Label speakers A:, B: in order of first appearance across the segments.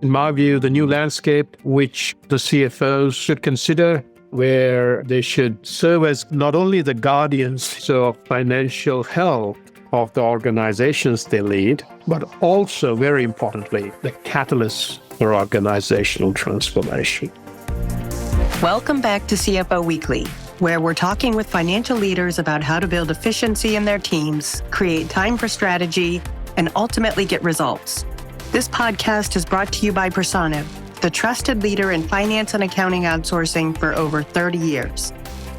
A: in my view, the new landscape which the CFOs should consider, where they should serve as not only the guardians of financial health of the organizations they lead, but also, very importantly, the catalysts for organizational transformation.
B: Welcome back to CFO Weekly, where we're talking with financial leaders about how to build efficiency in their teams, create time for strategy, and ultimately get results. This podcast is brought to you by Personiv, the trusted leader in finance and accounting outsourcing for over 30 years.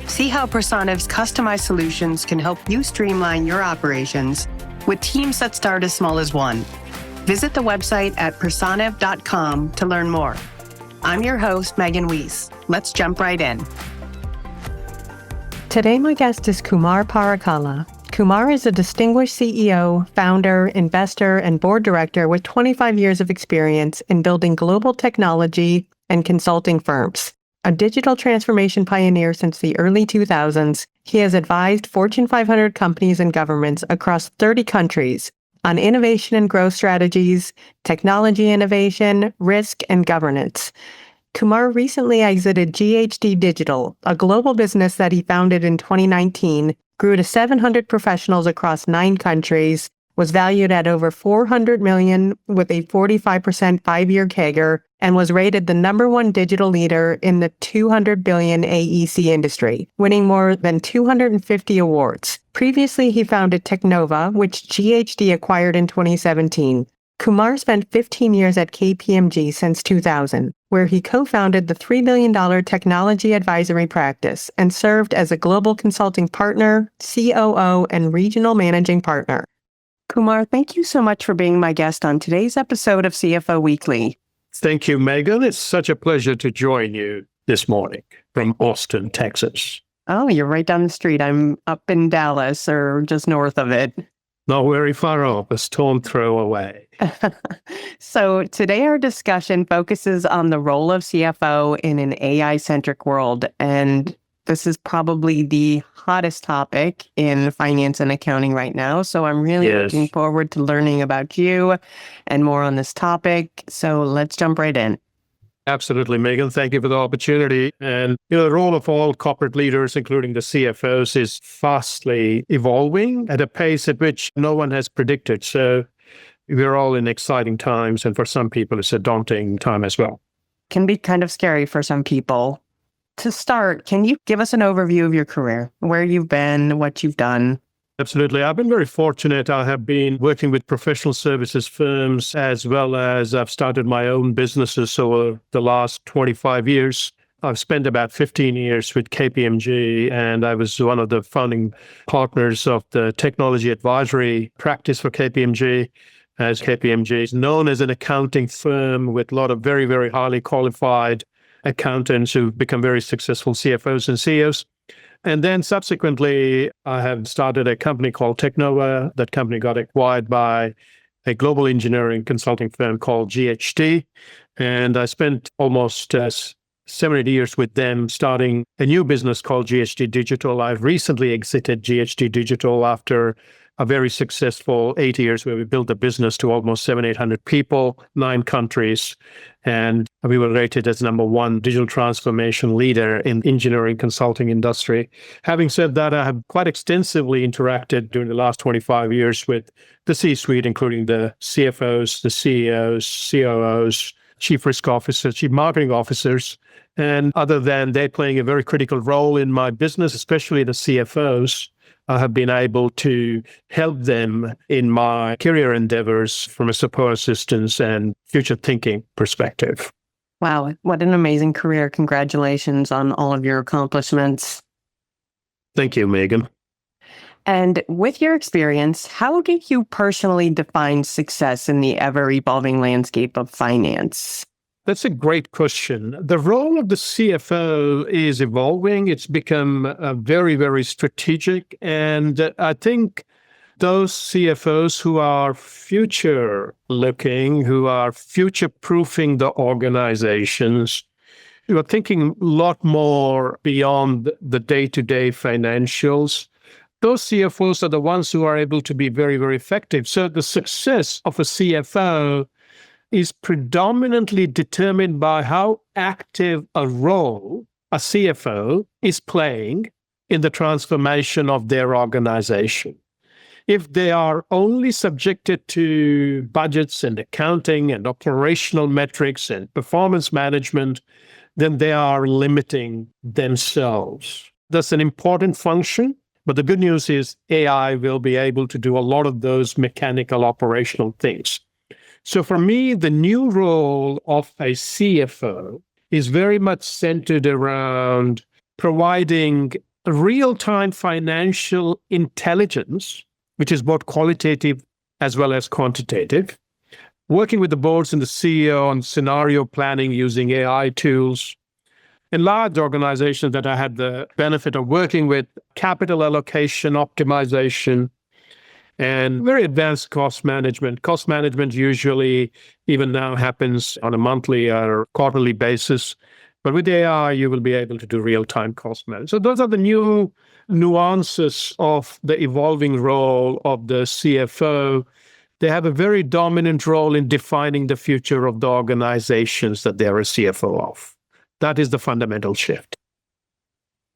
B: See how Personiv's customized solutions can help you streamline your operations with teams that start as small as one. Visit the website at personiv.com to learn more. I'm your host, Megan Weis. Let's jump right in. Today, my guest is Kumar Parakala. Kumar is a distinguished CEO, founder, investor, and board director with 25 years of experience in building global technology and consulting firms. A digital transformation pioneer since the early 2000s, he has advised Fortune 500 companies and governments across 30 countries on innovation and growth strategies, technology innovation, risk, and governance. Kumar recently exited GHD Digital, a global business that he founded in 2019, grew to 700 professionals across 9 countries, was valued at over $400 million with a 45% 5-year CAGR, and was rated the #1 digital leader in the $200 billion AEC industry, winning more than 250 awards. Previously, he founded Technova, which GHD acquired in 2017. Kumar spent 15 years at KPMG since 2000, where he co-founded the $3 billion technology advisory practice and served as a global consulting partner, COO, and regional managing partner. Kumar, thank you so much for being my guest on today's episode of CFO Weekly.
A: Thank you, Megan. It's such a pleasure to join you this morning from Austin, Texas.
B: Oh, you're right down the street. I'm up in Dallas or just north of it.
A: Not very far off, a stone throw away.
B: So today our discussion focuses on the role of CFO in an AI-centric world. And this is probably the hottest topic in finance and accounting right now. So I'm really looking forward to learning about you and more on this topic. So let's jump right in.
A: Absolutely, Megan. Thank you for the opportunity. And the role of all corporate leaders, including the CFOs, is fastly evolving at a pace at which no one has predicted. So we're all in exciting times. And for some people, it's a daunting time as well.
B: Can be kind of scary for some people. To start, can you give us an overview of your career, where you've been, what you've done?
A: Absolutely. I've been very fortunate. I have been working with professional services firms as well as I've started my own businesses over the last 25 years. I've spent about 15 years with KPMG, and I was one of the founding partners of the technology advisory practice for KPMG, as KPMG is known as an accounting firm with a lot of very, very highly qualified accountants who've become very successful CFOs and CEOs. And then subsequently, I have started a company called Technova. That company got acquired by a global engineering consulting firm called GHD. And I spent almost 7 years with them, starting a new business called GHD Digital. I've recently exited GHD Digital after a very successful 8 years where we built a business to almost 700-800 people, 9 countries. And we were rated as #1 digital transformation leader in engineering consulting industry. Having said that, I have quite extensively interacted during the last 25 years with the C-suite, including the CFOs, the CEOs, COOs, chief risk officers, chief marketing officers. And other than they playing a very critical role in my business, especially the CFOs, I have been able to help them in my career endeavors from a support assistance and future thinking perspective.
B: Wow, what an amazing career. Congratulations on all of your accomplishments.
A: Thank you, Megan.
B: And with your experience, how do you personally define success in the ever-evolving landscape of finance?
A: That's a great question. The role of the CFO is evolving. It's become very, very strategic. And I think those CFOs who are future-looking, who are future-proofing the organizations, who are thinking a lot more beyond the day-to-day financials, those CFOs are the ones who are able to be very, very effective. So the success of a CFO is predominantly determined by how active a role a CFO is playing in the transformation of their organization. If they are only subjected to budgets and accounting and operational metrics and performance management, then they are limiting themselves. That's an important function, but the good news is AI will be able to do a lot of those mechanical operational things. So for me, the new role of a CFO is very much centered around providing real-time financial intelligence, which is both qualitative as well as quantitative, working with the boards and the CEO on scenario planning using AI tools. In large organizations that I had the benefit of working with, capital allocation, optimization, and very advanced cost management. Cost management usually, even now, happens on a monthly or quarterly basis. But with AI, you will be able to do real-time cost management. So those are the new nuances of the evolving role of the CFO. They have a very dominant role in defining the future of the organizations that they're a CFO of. That is the fundamental shift.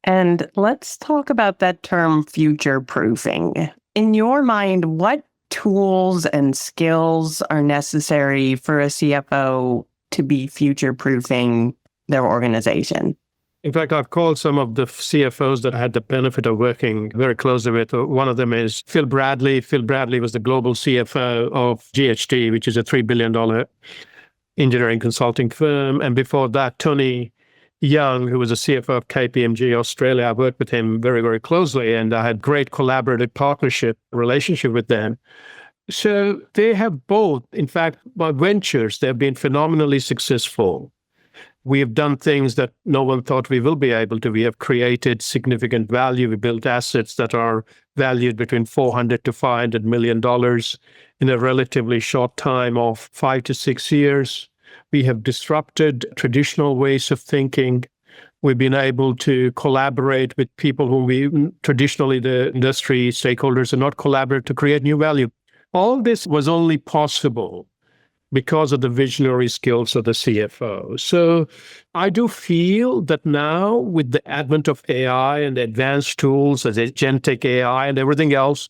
B: And let's talk about that term future-proofing. In your mind, what tools and skills are necessary for a CFO to be future-proofing their organization?
A: In fact, I've called some of the CFOs that I had the benefit of working very closely with. One of them is Phil Bradley. Phil Bradley was the global CFO of GHD, which is a $3 billion engineering consulting firm. And before that, Tony Young, who was a CFO of KPMG Australia. I worked with him very, very closely, and I had great collaborative partnership relationship with them. So they have both, in fact, my ventures, they've been phenomenally successful. We have done things that no one thought we will be able to. We have created significant value. We built assets that are valued between $400 to $500 million in a relatively short time of 5 to 6 years. We have disrupted traditional ways of thinking. We've been able to collaborate with people who we traditionally, the industry stakeholders, are not collaborate to create new value. All this was only possible because of the visionary skills of the CFO. So I do feel that now, with the advent of AI and advanced tools as agentic AI and everything else,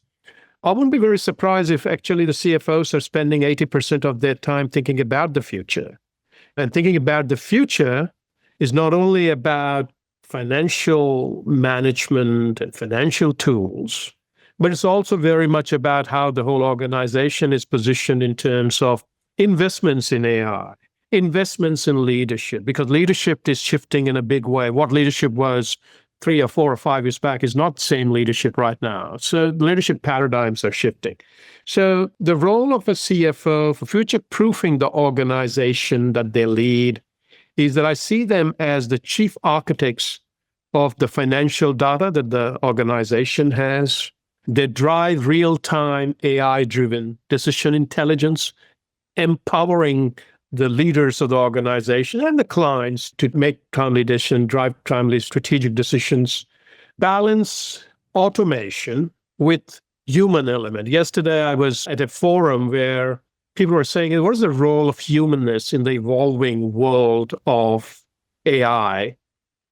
A: I wouldn't be very surprised if actually the CFOs are spending 80% of their time thinking about the future. And thinking about the future is not only about financial management and financial tools, but it's also very much about how the whole organization is positioned in terms of investments in AI, investments in leadership, because leadership is shifting in a big way. What leadership was 3 or 4 or 5 years back is not the same leadership right now. So leadership paradigms are shifting. So the role of a CFO for future-proofing the organization that they lead is that I see them as the chief architects of the financial data that the organization has. They drive real-time AI-driven decision intelligence, empowering the leaders of the organization and the clients to make timely decisions, drive timely strategic decisions, balance automation with human element. Yesterday, I was at a forum where people were saying, what is the role of humanness in the evolving world of AI?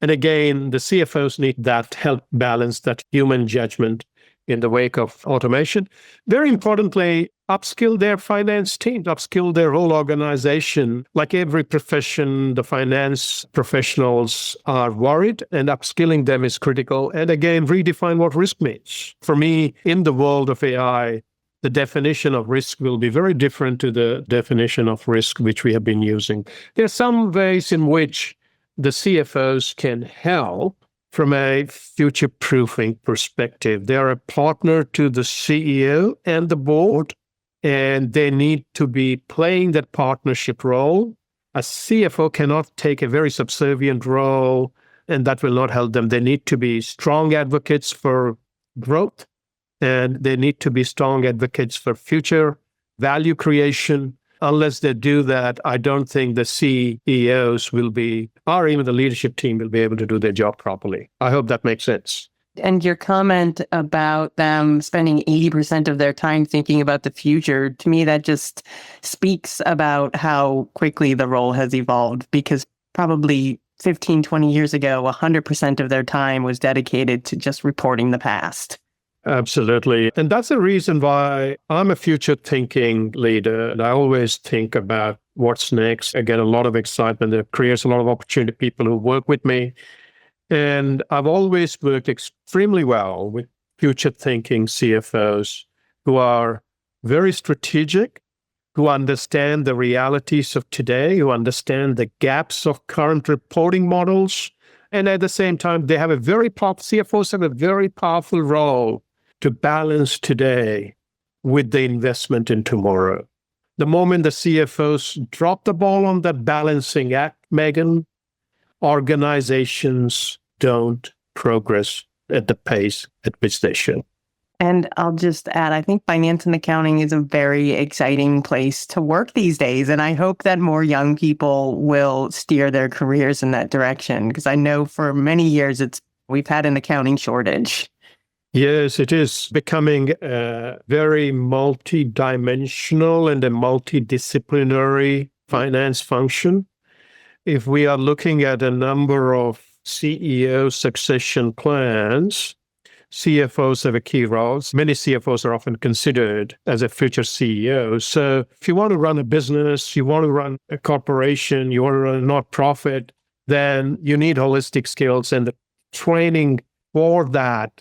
A: And again, the CFOs need that help balance that human judgment in the wake of automation. Very importantly, upskill their finance teams, upskill their whole organization. Like every profession, the finance professionals are worried, and upskilling them is critical. And again, redefine what risk means. For me, in the world of AI, the definition of risk will be very different to the definition of risk which we have been using. There are some ways in which the CFOs can help from a future-proofing perspective. They're a partner to the CEO and the board, and they need to be playing that partnership role. A CFO cannot take a very subservient role, and that will not help them. They need to be strong advocates for growth, and they need to be strong advocates for future value creation. Unless they do that, I don't think the CEOs will be, or even the leadership team will be able to do their job properly. I hope that makes sense.
B: And your comment about them spending 80% of their time thinking about the future, to me, that just speaks about how quickly the role has evolved, because probably 15, 20 years ago, 100% of their time was dedicated to just reporting the past.
A: Absolutely. And that's the reason why I'm a future thinking leader. And I always think about what's next. I get a lot of excitement. It creates a lot of opportunity, people who work with me. And I've always worked extremely well with future thinking CFOs who are very strategic, who understand the realities of today, who understand the gaps of current reporting models. And at the same time, they have CFOs have a very powerful role to balance today with the investment in tomorrow. The moment the CFOs drop the ball on that balancing act, Megan, organizations don't progress at the pace at which they should.
B: And I'll just add, I think finance and accounting is a very exciting place to work these days. And I hope that more young people will steer their careers in that direction, because I know for many years we've had an accounting shortage.
A: Yes, it is becoming a very multi-dimensional and a multidisciplinary finance function. If we are looking at a number of CEO succession plans, CFOs have a key role. Many CFOs are often considered as a future CEO. So if you want to run a business, you want to run a corporation, you want to run a not-profit, then you need holistic skills. And the training for that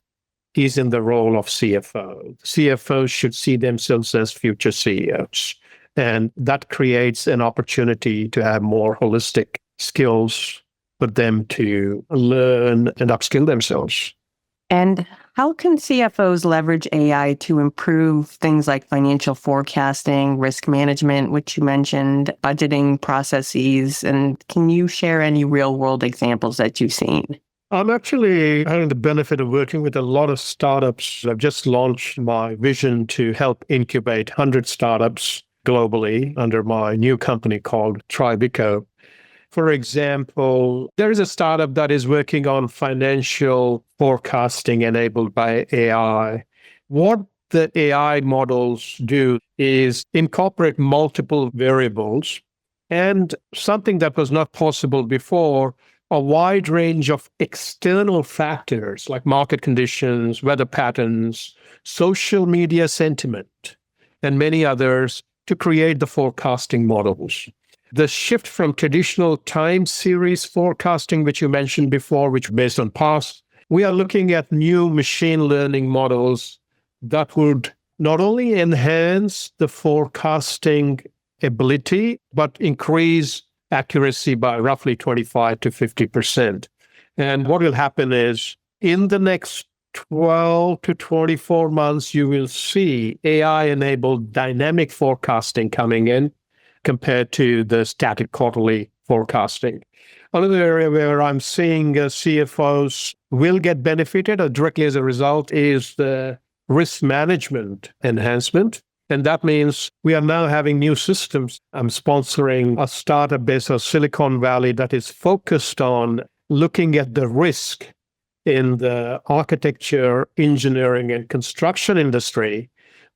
A: is in the role of CFO. CFOs should see themselves as future CEOs. And that creates an opportunity to have more holistic skills for them to learn and upskill themselves.
B: And how can CFOs leverage AI to improve things like financial forecasting, risk management, which you mentioned, budgeting processes? And can you share any real-world examples that you've seen?
A: I'm actually having the benefit of working with a lot of startups. I've just launched my vision to help incubate 100 startups globally under my new company called Tribeco. For example, there is a startup that is working on financial forecasting enabled by AI. What the AI models do is incorporate multiple variables and something that was not possible before, a wide range of external factors like market conditions, weather patterns, social media sentiment, and many others to create the forecasting models. The shift from traditional time series forecasting, which you mentioned before, which based on past, we are looking at new machine learning models that would not only enhance the forecasting ability, but increase accuracy by roughly 25 to 50%. And what will happen is in the next 12 to 24 months, you will see AI-enabled dynamic forecasting coming in compared to the static quarterly forecasting. Another area where I'm seeing CFOs will get benefited directly as a result is the risk management enhancement. And that means we are now having new systems. I'm sponsoring a startup based on Silicon Valley that is focused on looking at the risk in the architecture, engineering, and construction industry,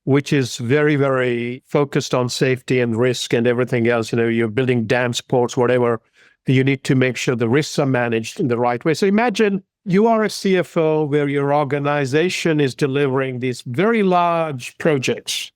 A: which is very, very focused on safety and risk and everything else. You know, you're building dams, ports, whatever. You need to make sure the risks are managed in the right way. So imagine you are a CFO where your organization is delivering these very large projects,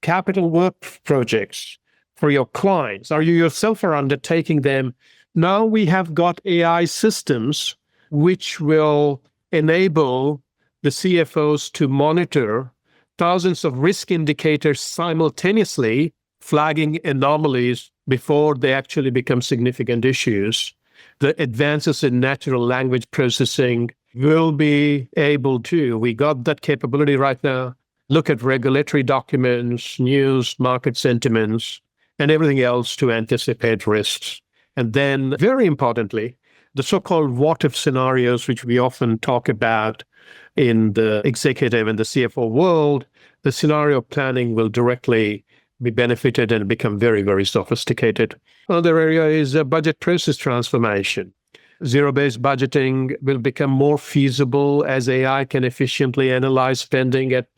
A: capital work projects for your clients, or you yourself are undertaking them. Now we have got AI systems which will enable the CFOs to monitor thousands of risk indicators simultaneously, flagging anomalies before they actually become significant issues. The advances in natural language processing will be able to, we got that capability right now, look at regulatory documents, news, market sentiments, and everything else to anticipate risks. And then, very importantly, the so-called what-if scenarios, which we often talk about in the executive and the CFO world, the scenario planning will directly be benefited and become very, very sophisticated. Another area is budget process transformation. Zero-based budgeting will become more feasible as AI can efficiently analyze spending at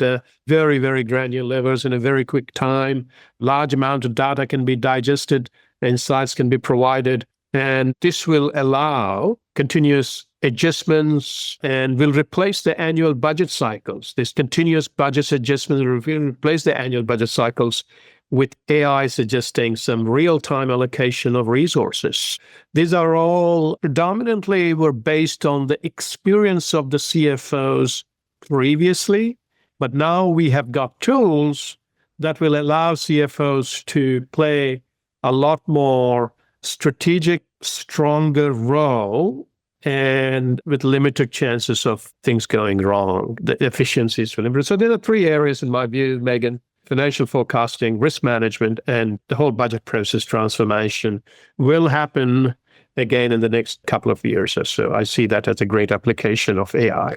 A: very, very granular levels in a very quick time. Large amount of data can be digested, insights can be provided, and this will allow continuous adjustments and will replace the annual budget cycles. This continuous budget adjustment will replace the annual budget cycles with AI suggesting some real-time allocation of resources. These are all predominantly were based on the experience of the CFOs previously, but now we have got tools that will allow CFOs to play a lot more strategic, stronger role and with limited chances of things going wrong. The efficiencies will improve. So there are three areas in my view, Megan: financial forecasting, risk management, and the whole budget process transformation will happen again in the next couple of years or so. I see that as a great application of AI.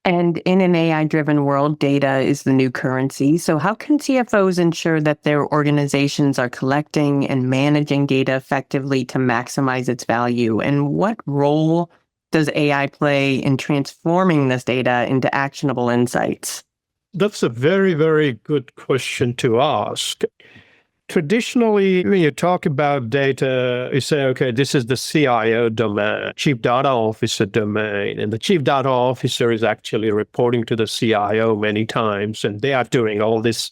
B: And in an AI-driven world, data is the new currency. So how can CFOs ensure that their organizations are collecting and managing data effectively to maximize its value? And what role does AI play in transforming this data into actionable insights?
A: That's a very, very good question to ask. Traditionally, when you talk about data, you say, okay, this is the CIO domain, Chief Data Officer domain, and the Chief Data Officer is actually reporting to the CIO many times, and they are doing all this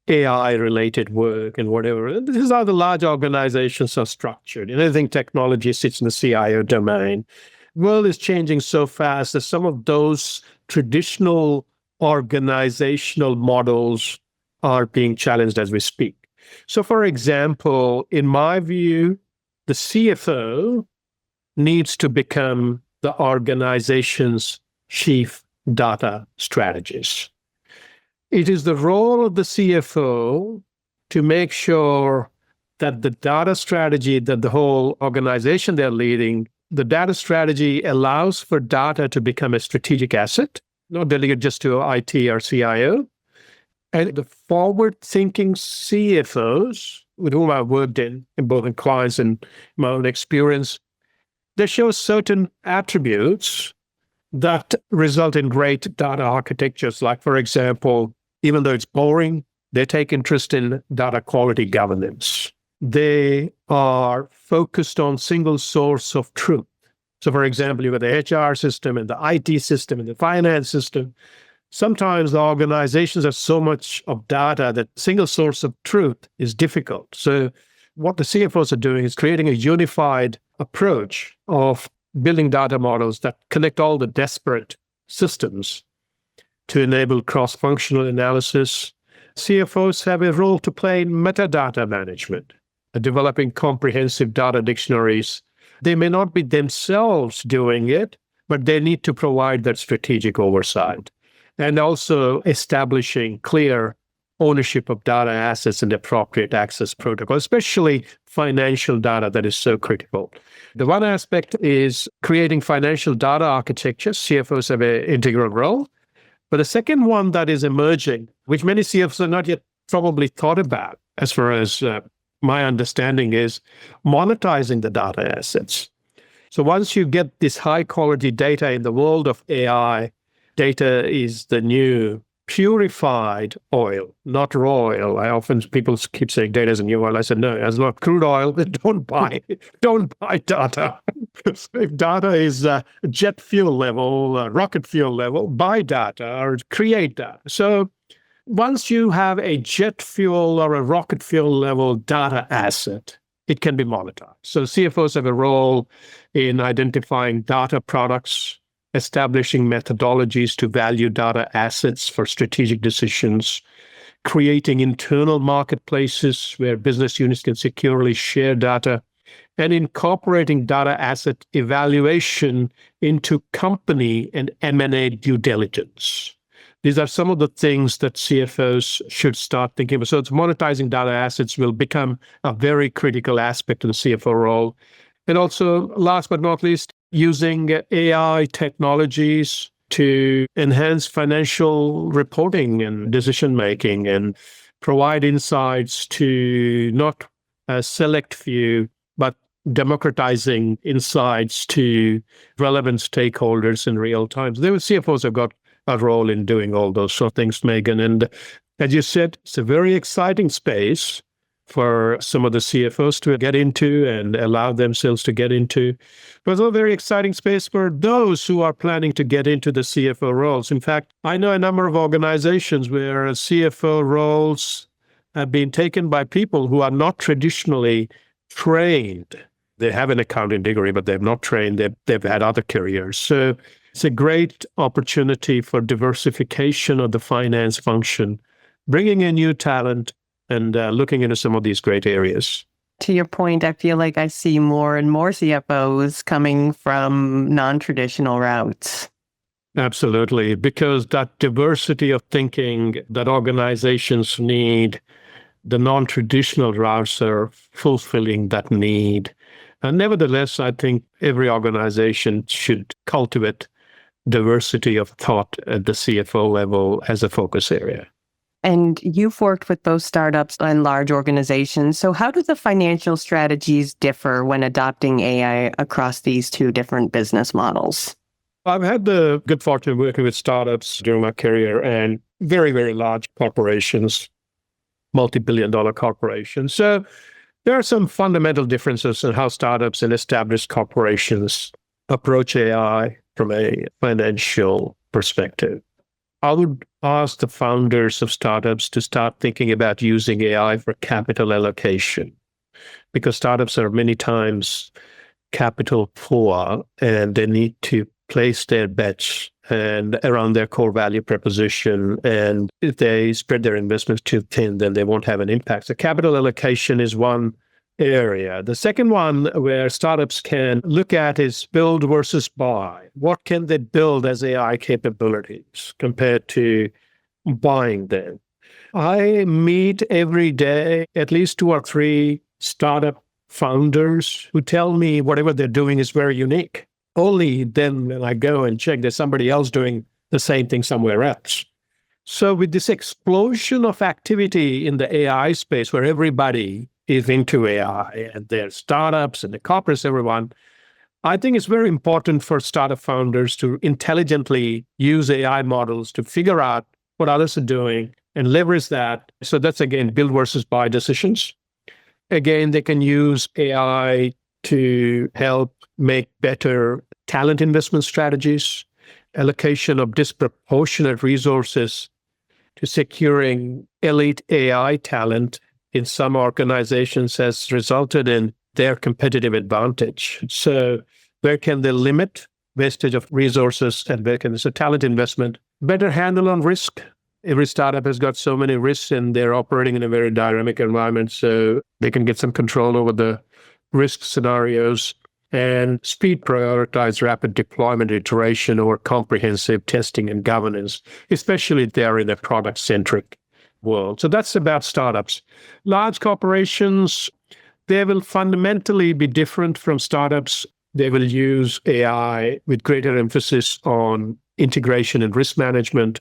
A: AI-related work and whatever. This is how the large organizations are structured. Anything technology sits in the CIO domain. The world is changing so fast that some of those traditional organizational models are being challenged as we speak. So, for example, in my view, the CFO needs to become the organization's chief data strategist. It is the role of the CFO to make sure that the data strategy that the whole organization they're leading, the data strategy allows for data to become a strategic asset, not delegated just to IT or CIO. And the forward-thinking CFOs with whom I've worked in both in clients and my own experience, they show certain attributes that result in great data architectures. Like, for example, even though it's boring, they take interest in data quality governance. They are focused on single source of truth. So, for example, you've got the HR system and the IT system and the finance system. Sometimes the organizations have so much of data that single source of truth is difficult. So what the CFOs are doing is creating a unified approach of building data models that connect all the disparate systems to enable cross-functional analysis. CFOs have a role to play in metadata management, developing comprehensive data dictionaries. They may not be themselves doing it, but they need to provide that strategic oversight. And also establishing clear ownership of data assets and appropriate access protocol, especially financial data that is so critical. The one aspect is creating financial data architecture. CFOs have an integral role. But the second one that is emerging, which many CFOs have not yet probably thought about, as far as my understanding, is monetizing the data assets. So once you get this high quality data in the world of AI, data is the new purified oil, not raw oil. People keep saying data is a new oil. I said, no, as not crude oil, don't buy data. If data is jet fuel level, rocket fuel level, buy data or create data. So once you have a jet fuel or a rocket fuel level data asset, it can be monetized. So CFOs have a role in identifying data products, establishing methodologies to value data assets for strategic decisions, creating internal marketplaces where business units can securely share data, and incorporating data asset evaluation into company and M&A due diligence. These are some of the things that CFOs should start thinking about. So it's monetizing data assets will become a very critical aspect of the CFO role. And also, last but not least, using AI technologies to enhance financial reporting and decision-making and provide insights to not a select few, but democratizing insights to relevant stakeholders in real time. The CFOs have got a role in doing all those sort of things, Megan. And as you said, it's a very exciting space for some of the CFOs to get into and allow themselves to get into. But it's a very exciting space for those who are planning to get into the CFO roles. In fact, I know a number of organizations where CFO roles have been taken by people who are not traditionally trained. They have an accounting degree, but they've not trained. They've had other careers. So it's a great opportunity for diversification of the finance function, bringing in new talent and looking into some of these great areas.
B: To your point, I feel like I see more and more CFOs coming from non-traditional routes.
A: Absolutely, because that diversity of thinking that organizations need, the non-traditional routes are fulfilling that need. And nevertheless, I think every organization should cultivate diversity of thought at the CFO level as a focus area.
B: And you've worked with both startups and large organizations. So how do the financial strategies differ when adopting AI across these two different business models?
A: I've had the good fortune of working with startups during my career and very, very large corporations, multi-billion-dollar corporations. So there are some fundamental differences in how startups and established corporations approach AI from a financial perspective. I would ask the founders of startups to start thinking about using AI for capital allocation, because startups are many times capital poor and they need to place their bets and around their core value proposition. And if they spread their investments too thin, then they won't have an impact. So capital allocation is one area. The second one where startups can look at is build versus buy. What can they build as AI capabilities compared to buying them? I meet every day at least 2 or 3 startup founders who tell me whatever they're doing is very unique. Only then when I go and check, there's somebody else doing the same thing somewhere else. So with this explosion of activity in the AI space where everybody is into AI and their startups and the corporates, everyone, I think it's very important for startup founders to intelligently use AI models to figure out what others are doing and leverage that. So that's, again, build versus buy decisions. Again, they can use AI to help make better talent investment strategies, allocation of disproportionate resources to securing elite AI talent in some organizations has resulted in their competitive advantage. So where can they limit wastage of resources and where can so talent investment, better handle on risk. Every startup has got so many risks and they're operating in a very dynamic environment, so they can get some control over the risk scenarios and speed prioritize rapid deployment iteration over comprehensive testing and governance, especially if they are in a product-centric world. So that's about startups. Large corporations, they will fundamentally be different from startups. They will use AI with greater emphasis on integration and risk management.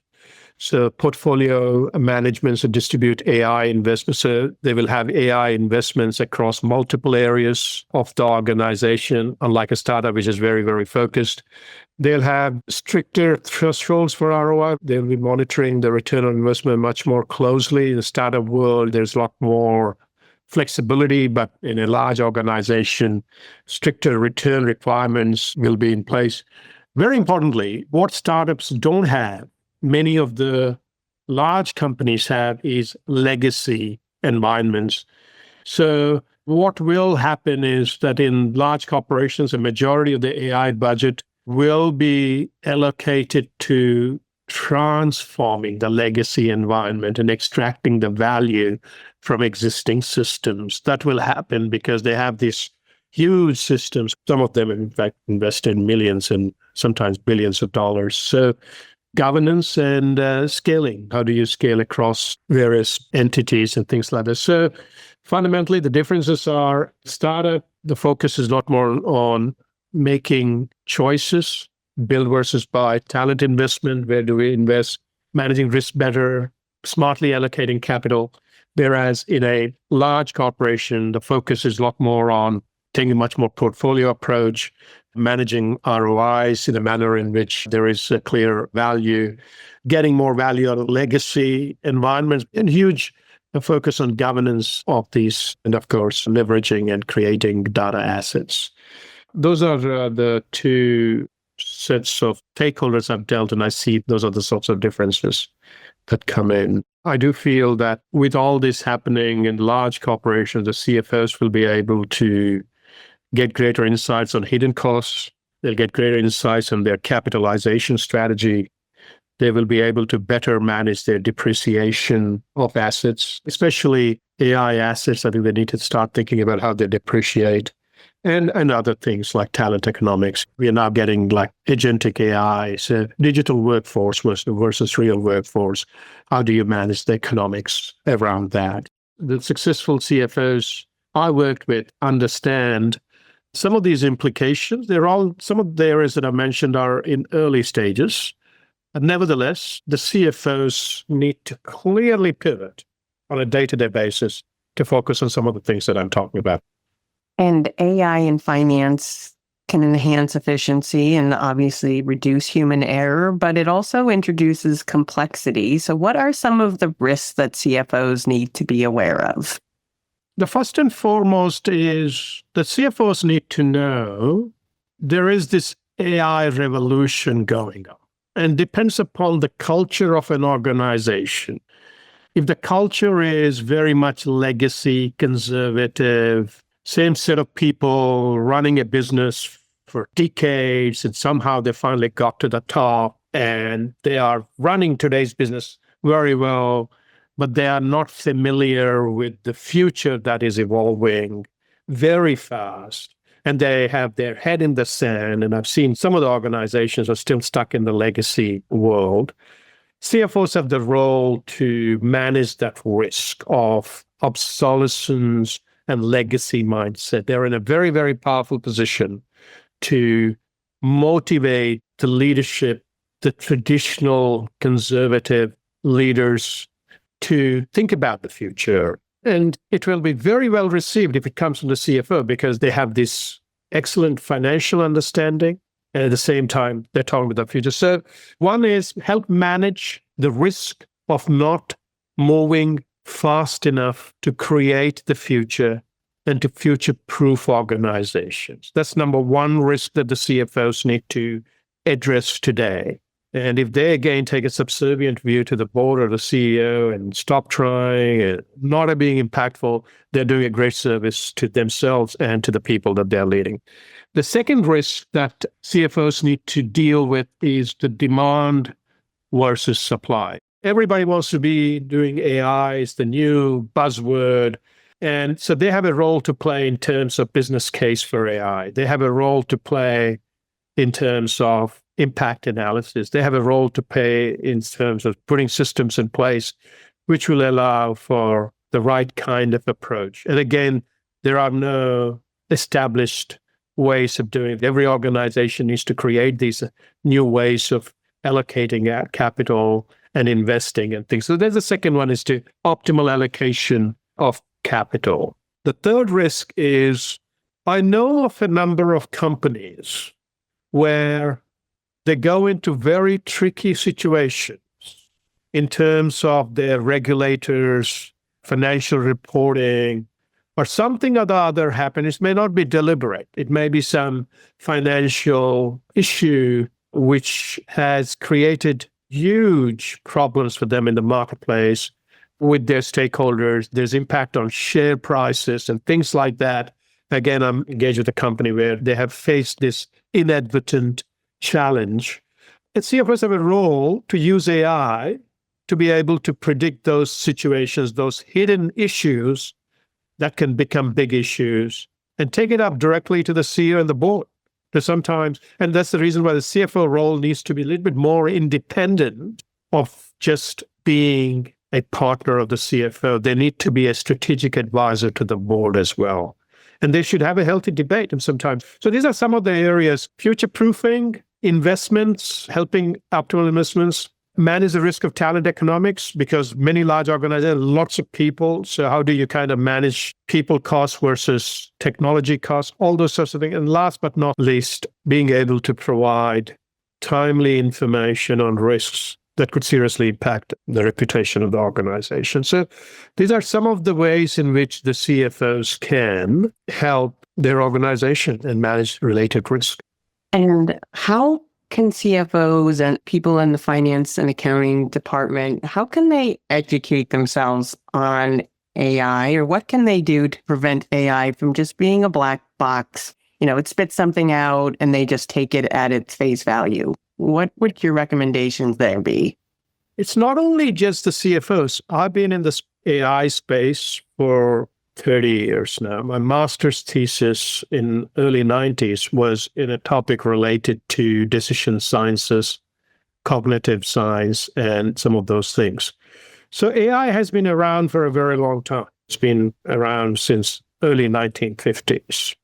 A: So portfolio management, so distribute AI investments. So they will have AI investments across multiple areas of the organization, unlike a startup, which is very, very focused. They'll have stricter thresholds for ROI. They'll be monitoring the return on investment much more closely. In the startup world, there's a lot more flexibility, but in a large organization, stricter return requirements will be in place. Very importantly, what startups don't have, many of the large companies have, is legacy environments. So what will happen is that in large corporations, a majority of the AI budget will be allocated to transforming the legacy environment and extracting the value from existing systems. That will happen because they have these huge systems. Some of them, in fact, invest in millions and sometimes billions of dollars. So governance and scaling. How do you scale across various entities and things like that? So fundamentally, the differences are startup, the focus is a lot more on making choices, build versus buy, talent investment, where do we invest, managing risk better, smartly allocating capital. Whereas in a large corporation, the focus is a lot more on taking a much more portfolio approach, managing ROIs in a manner in which there is a clear value, getting more value out of legacy environments, and huge focus on governance of these, and of course, leveraging and creating data assets. Those are the two sets of stakeholders I've dealt, and I see those are the sorts of differences that come in. I do feel that with all this happening in large corporations, the CFOs will be able to get greater insights on hidden costs. They'll get greater insights on their capitalization strategy. They will be able to better manage their depreciation of assets, especially AI assets. I think they need to start thinking about how they depreciate and other things like talent economics. We are now getting like agentic AI, so digital workforce versus real workforce. How do you manage the economics around that? The successful CFOs I worked with understand some of these implications. Some of the areas that I mentioned are in early stages. But nevertheless, the CFOs need to clearly pivot on a day-to-day basis to focus on some of the things that I'm talking about.
B: And AI in finance can enhance efficiency and obviously reduce human error, but it also introduces complexity. So what are some of the risks that CFOs need to be aware of?
A: The first and foremost is that CFOs need to know there is this AI revolution going on, and depends upon the culture of an organization. If the culture is very much legacy, conservative, same set of people running a business for decades, and somehow they finally got to the top and they are running today's business very well, but they are not familiar with the future that is evolving very fast. And they have their head in the sand. And I've seen some of the organizations are still stuck in the legacy world. CFOs have the role to manage that risk of obsolescence and legacy mindset. They're in a very, very powerful position to motivate the leadership, the traditional conservative leaders, to think about the future. And it will be very well received if it comes from the CFO, because they have this excellent financial understanding. And at the same time, they're talking about the future. So one is help manage the risk of not moving fast enough to create the future and to future-proof organizations. That's number one risk that the CFOs need to address today. And if they, again, take a subservient view to the board or the CEO and stop trying and not being impactful, they're doing a great service to themselves and to the people that they're leading. The second risk that CFOs need to deal with is the demand versus supply. Everybody wants to be doing AI. It's the new buzzword. And so they have a role to play in terms of business case for AI. They have a role to play in terms of impact analysis. They have a role to play in terms of putting systems in place which will allow for the right kind of approach. And again, there are no established ways of doing it. Every organization needs to create these new ways of allocating capital and investing and things. So there's the second one, is to optimal allocation of capital. The third risk is, I know of a number of companies where they go into very tricky situations in terms of their regulators, financial reporting, or something or the other happens. It may not be deliberate. It may be some financial issue which has created huge problems for them in the marketplace with their stakeholders. There's impact on share prices and things like that. Again, I'm engaged with a company where they have faced this inadvertent challenge. And CFOs have a role to use AI to be able to predict those situations, those hidden issues that can become big issues, and take it up directly to the CEO and the board. Sometimes, and that's the reason why the CFO role needs to be a little bit more independent of just being a partner of the CFO. They need to be a strategic advisor to the board as well. And they should have a healthy debate sometimes. So these are some of the areas: future-proofing, investments, helping optimal investments, manage the risk of talent economics, because many large organizations, lots of people. So how do you kind of manage people costs versus technology costs, all those sorts of things. And last but not least, being able to provide timely information on risks that could seriously impact the reputation of the organization. So these are some of the ways in which the CFOs can help their organization and manage related risk.
C: And how can CFOs and people in the finance and accounting department, how can they educate themselves on AI, or what can they do to prevent AI from just being a black box? It spits something out and they just take it at its face value. What would your recommendations there be?
A: It's not only just the CFOs. I've been in this AI space for 30 years now. My master's thesis in early 90s was in a topic related to decision sciences, cognitive science, and some of those things. So AI has been around for a very long time. It's been around since early 1950s.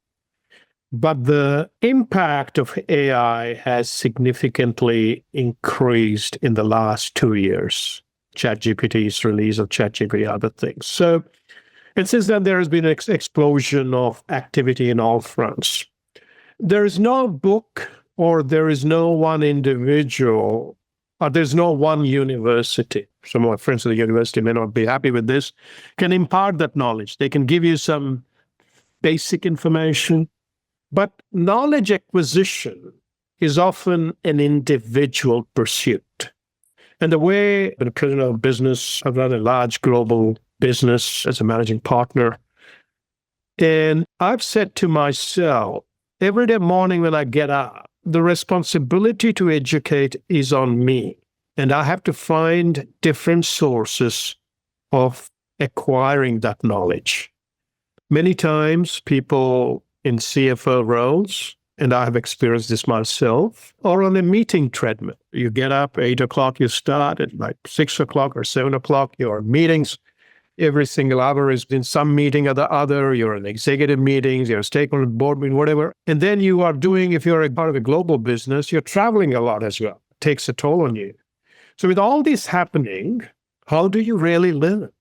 A: But the impact of AI has significantly increased in the last 2 years. ChatGPT's release of ChatGPT, other things. And since then, there has been an explosion of activity in all fronts. There is no book, or there is no one individual, or there's no one university. Some of my friends at the university may not be happy with this, can impart that knowledge. They can give you some basic information, but knowledge acquisition is often an individual pursuit. And the way the president of business, I've run a large global business as a managing partner. And I've said to myself, every day morning when I get up, the responsibility to educate is on me. And I have to find different sources of acquiring that knowledge. Many times people in CFO roles, and I have experienced this myself, or on a meeting treadmill. You get up, 8 o'clock, you start at like 6 o'clock or 7 o'clock, your meetings. Every single hour is in some meeting or the other. You're in executive meetings, you're a stakeholder board meeting, whatever. And then you are doing, if you're a part of a global business, you're traveling a lot as well. It takes a toll on you. So with all this happening, how do you really learn?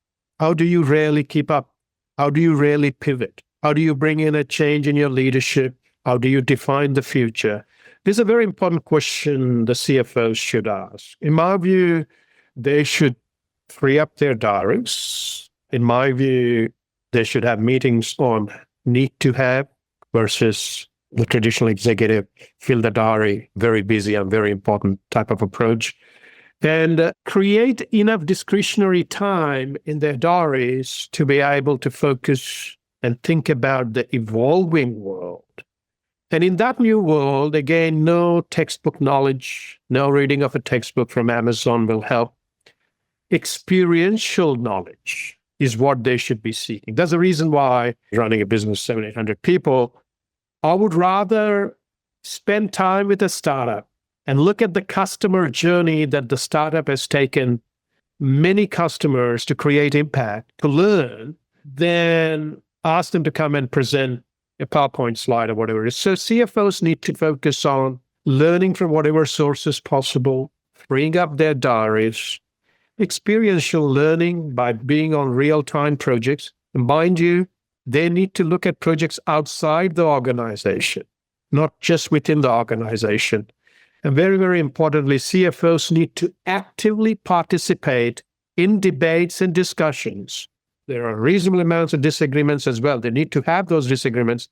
A: How do you really keep up? How do you really pivot? How do you bring in a change in your leadership? How do you define the future? This is a very important question the CFOs should ask. In my view, they should free up their diaries. In my view, they should have meetings on need to have versus the traditional executive fill the diary, very busy and very important type of approach. And create enough discretionary time in their diaries to be able to focus and think about the evolving world. And in that new world, again, no textbook knowledge, no reading of a textbook from Amazon will help. Experiential knowledge is what they should be seeking. That's the reason why running a business of 700, 800 people, I would rather spend time with a startup and look at the customer journey that the startup has taken many customers to create impact, to learn, than ask them to come and present a PowerPoint slide or whatever it is. So CFOs need to focus on learning from whatever sources possible, freeing up their diaries, experiential learning by being on real-time projects. And mind you, they need to look at projects outside the organization, not just within the organization. And very, very importantly, CFOs need to actively participate in debates and discussions. There are reasonable amounts of disagreements as well. They need to have those disagreements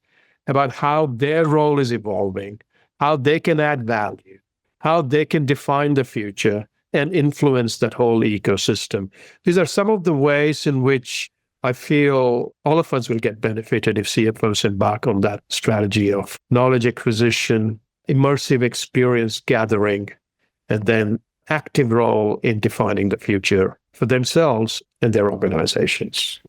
A: about how their role is evolving, how they can add value, how they can define the future and influence that whole ecosystem. These are some of the ways in which I feel all of us will get benefited if CFOs embark on that strategy of knowledge acquisition, immersive experience gathering, and then active role in defining the future for themselves and their organizations.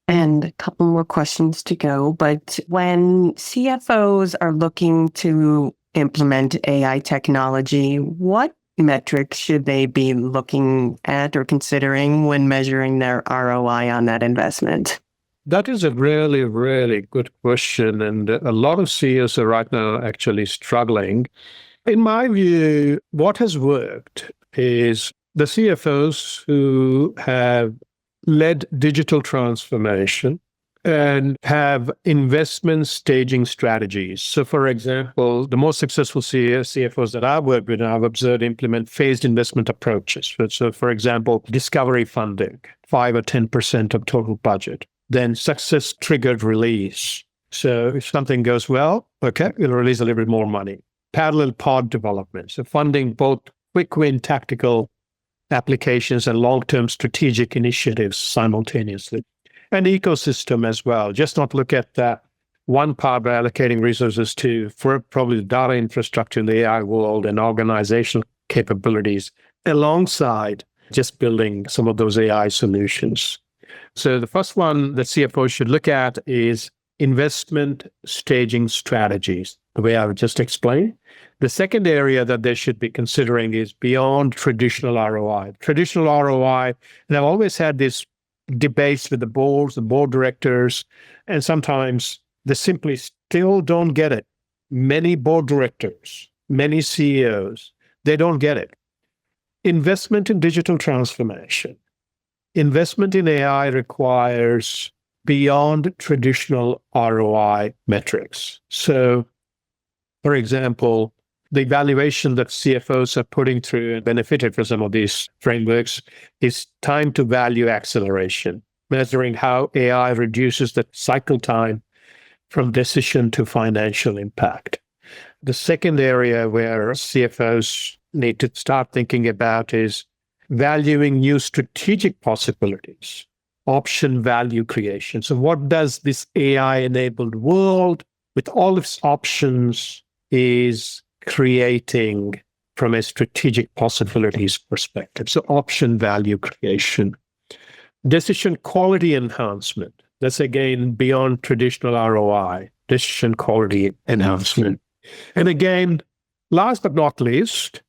C: And a couple more questions to go, but when CFOs are looking to implement AI technology, what metrics should they be looking at or considering when measuring their ROI on that investment?
A: That is a really, really good question. And a lot of CEOs are right now actually struggling. In my view, what has worked is the CFOs who have led digital transformation and have investment staging strategies. So, for example, the most successful CFOs that I've worked with and I've observed implement phased investment approaches. So, for example, discovery funding, 5 or 10% of total budget, then success triggered release. So if something goes well, okay, we'll release a little bit more money. Parallel pod development. So funding both quick win tactical applications and long-term strategic initiatives simultaneously. And ecosystem as well. Just not look at that one part by allocating resources to, for probably the data infrastructure in the AI world and organizational capabilities alongside just building some of those AI solutions. So the first one that CFOs should look at is investment staging strategies, the way I would just explain. The second area that they should be considering is beyond traditional ROI. Traditional ROI, and I've always had this debates with the boards, the board directors, and sometimes they simply still don't get it. Many board directors, many CEOs, they don't get it. Investment in digital transformation, investment in AI requires beyond traditional ROI metrics. So, for example, the evaluation that CFOs are putting through and benefited from some of these frameworks is time to value acceleration, measuring how AI reduces the cycle time from decision to financial impact. The second area where CFOs need to start thinking about is valuing new strategic possibilities, option value creation. So what does this AI-enabled world with all its options is creating from a strategic possibilities perspective? So option value creation. Decision quality enhancement. That's again beyond traditional ROI, decision quality enhancement. And again, last but not least,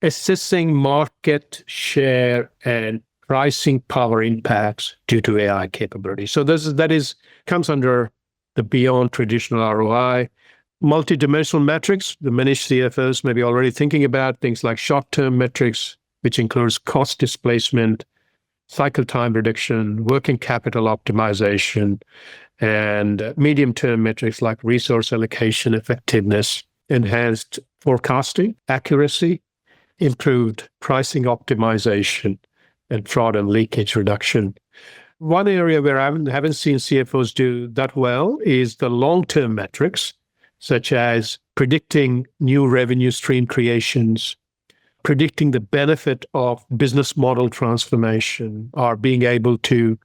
A: assessing market share and pricing power impacts due to AI capabilities. So that comes under the beyond traditional ROI. Multidimensional metrics, the many CFOs may be already thinking about things like short-term metrics, which includes cost displacement, cycle time reduction, working capital optimization, and medium-term metrics like resource allocation effectiveness, enhanced forecasting accuracy, improved pricing optimization, and fraud and leakage reduction. One area where I haven't seen CFOs do that well is the long-term metrics, such as predicting new revenue stream creations, predicting the benefit of business model transformation, or being able to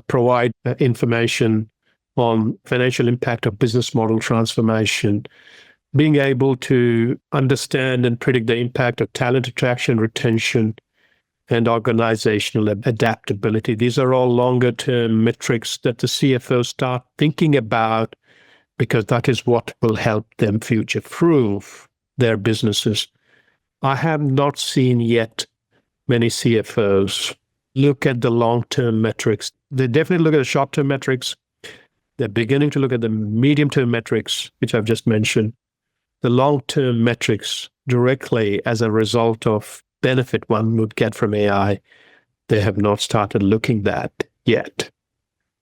A: provide information on financial impact of business model transformation, being able to understand and predict the impact of talent attraction, retention, and organizational adaptability. These are all longer-term metrics that the CFOs start thinking about because that is what will help them future-proof their businesses. I have not seen yet many CFOs look at the long-term metrics. They definitely look at the short-term metrics. They're beginning to look at the medium-term metrics, which I've just mentioned. The long-term metrics directly as a result of benefit one would get from AI, they have not started looking at yet.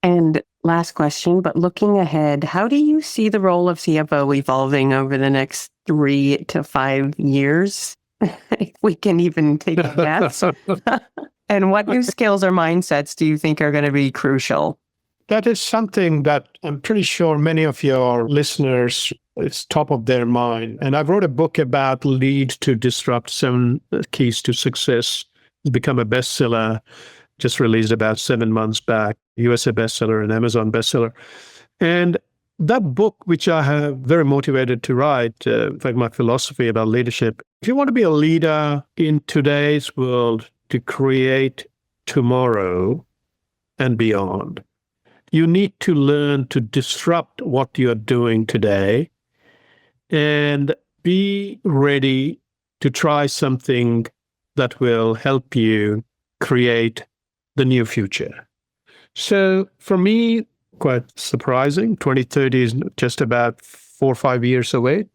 C: And last question, but looking ahead, how do you see the role of CFO evolving over the next 3 to 5 years? If we can even take a guess. And what new skills or mindsets do you think are going to be crucial?
A: That is something that I'm pretty sure many of your listeners, it's top of their mind. And I wrote a book about Lead to Disrupt, 7 Keys to Success. It's become a bestseller, just released about 7 months back, USA bestseller and Amazon bestseller. And that book, which I have very motivated to write, in fact, my philosophy about leadership, if you want to be a leader in today's world to create tomorrow and beyond, you need to learn to disrupt what you're doing today and be ready to try something that will help you create the new future. So for me, quite surprising, 2030 is just about 4 or 5 years away,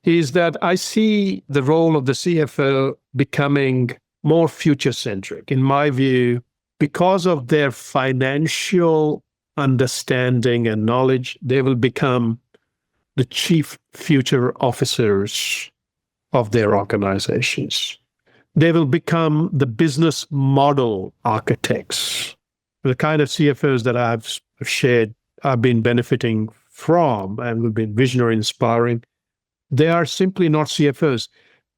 A: is that I see the role of the CFO becoming more future-centric. In my view, because of their financial understanding and knowledge, they will become the chief future officers of their organizations. They will become the business model architects. The kind of CFOs that I've shared, I've been benefiting from and have been visionary inspiring. They are simply not CFOs.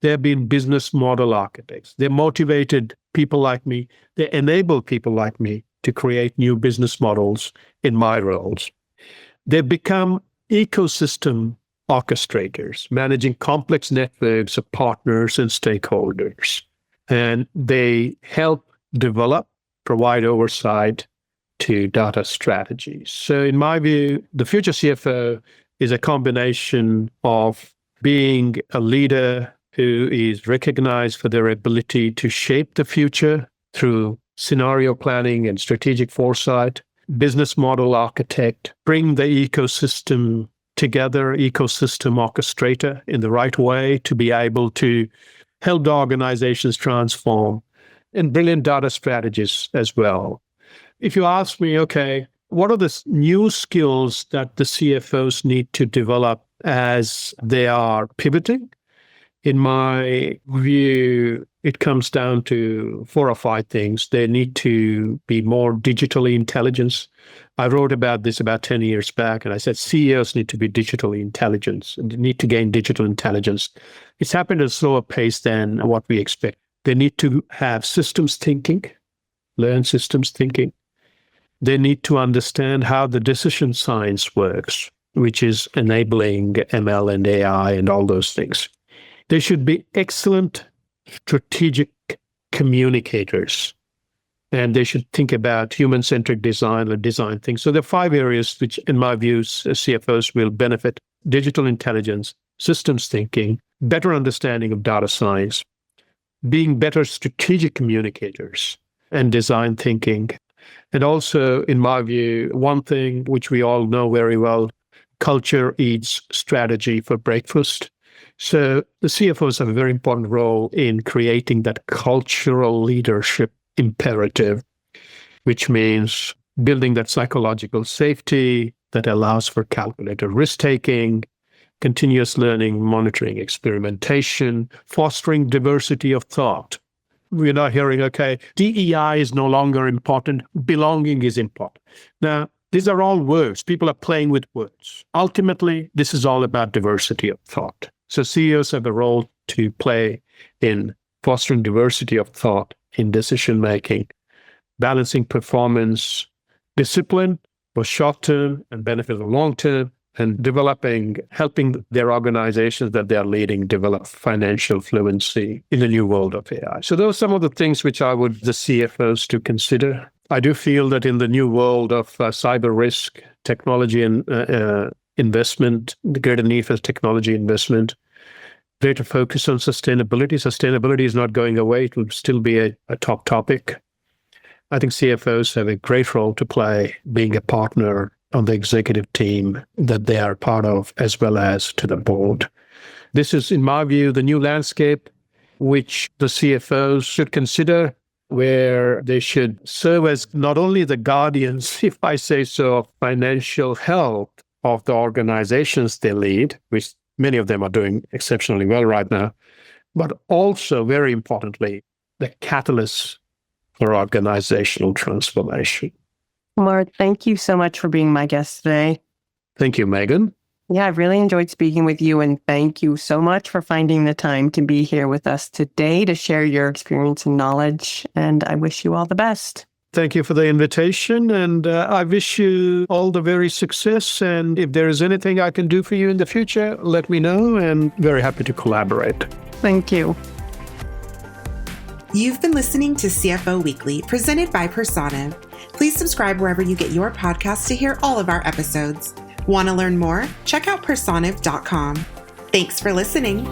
A: They've been business model architects. They motivated people like me. They enable people like me to create new business models in my roles. They've become ecosystem orchestrators, managing complex networks of partners and stakeholders. And they help develop, provide oversight to data strategies. So in my view, the future CFO is a combination of being a leader who is recognized for their ability to shape the future through scenario planning and strategic foresight, business model architect, bring the ecosystem together, ecosystem orchestrator in the right way to be able to help the organizations transform, and brilliant data strategists as well. If you ask me, okay, what are the new skills that the CFOs need to develop as they are pivoting? In my view, it comes down to 4 or 5 things. They need to be more digitally intelligent. I wrote about this about 10 years back, and I said CEOs need to be digitally intelligent and need to gain digital intelligence. It's happened at a slower pace than what we expect. They need to have systems thinking, learn systems thinking. They need to understand how the decision science works, which is enabling ML and AI and all those things. They should be excellent strategic communicators, and they should think about human-centric design or design things. So there are 5 areas which, in my view, CFOs will benefit: digital intelligence, systems thinking, better understanding of data science, being better strategic communicators, and design thinking. And also, in my view, one thing which we all know very well, culture eats strategy for breakfast. So the CFOs have a very important role in creating that cultural leadership imperative, which means building that psychological safety that allows for calculated risk-taking, continuous learning, monitoring, experimentation, fostering diversity of thought. We're not hearing, okay, DEI is no longer important, belonging is important. Now, these are all words. People are playing with words. Ultimately, this is all about diversity of thought. So CEOs have a role to play in fostering diversity of thought in decision-making, balancing performance, discipline for short-term and benefit of long-term, and helping their organizations that they are leading develop financial fluency in the new world of AI. So those are some of the things which I would the CFOs to consider. I do feel that in the new world of cyber risk, technology and investment, the greater need for technology investment, greater focus on sustainability. Sustainability is not going away. It will still be a top topic. I think CFOs have a great role to play being a partner on the executive team that they are part of, as well as to the board. This is, in my view, the new landscape which the CFOs should consider, where they should serve as not only the guardians, if I say so, of financial health of the organizations they lead, which many of them are doing exceptionally well right now, but also, very importantly, the catalyst for organizational transformation.
C: Kumar, thank you so much for being my guest today.
A: Thank you, Megan.
C: Yeah, I've really enjoyed speaking with you, and thank you so much for finding the time to be here with us today to share your experience and knowledge, and I wish you all the best.
A: Thank you for the invitation, and I wish you all the very success, and if there is anything I can do for you in the future, let me know, and very happy to collaborate.
C: Thank you.
D: You've been listening to CFO Weekly, presented by Personiv. Please subscribe wherever you get your podcasts to hear all of our episodes. Want to learn more? Check out personiv.com. Thanks for listening.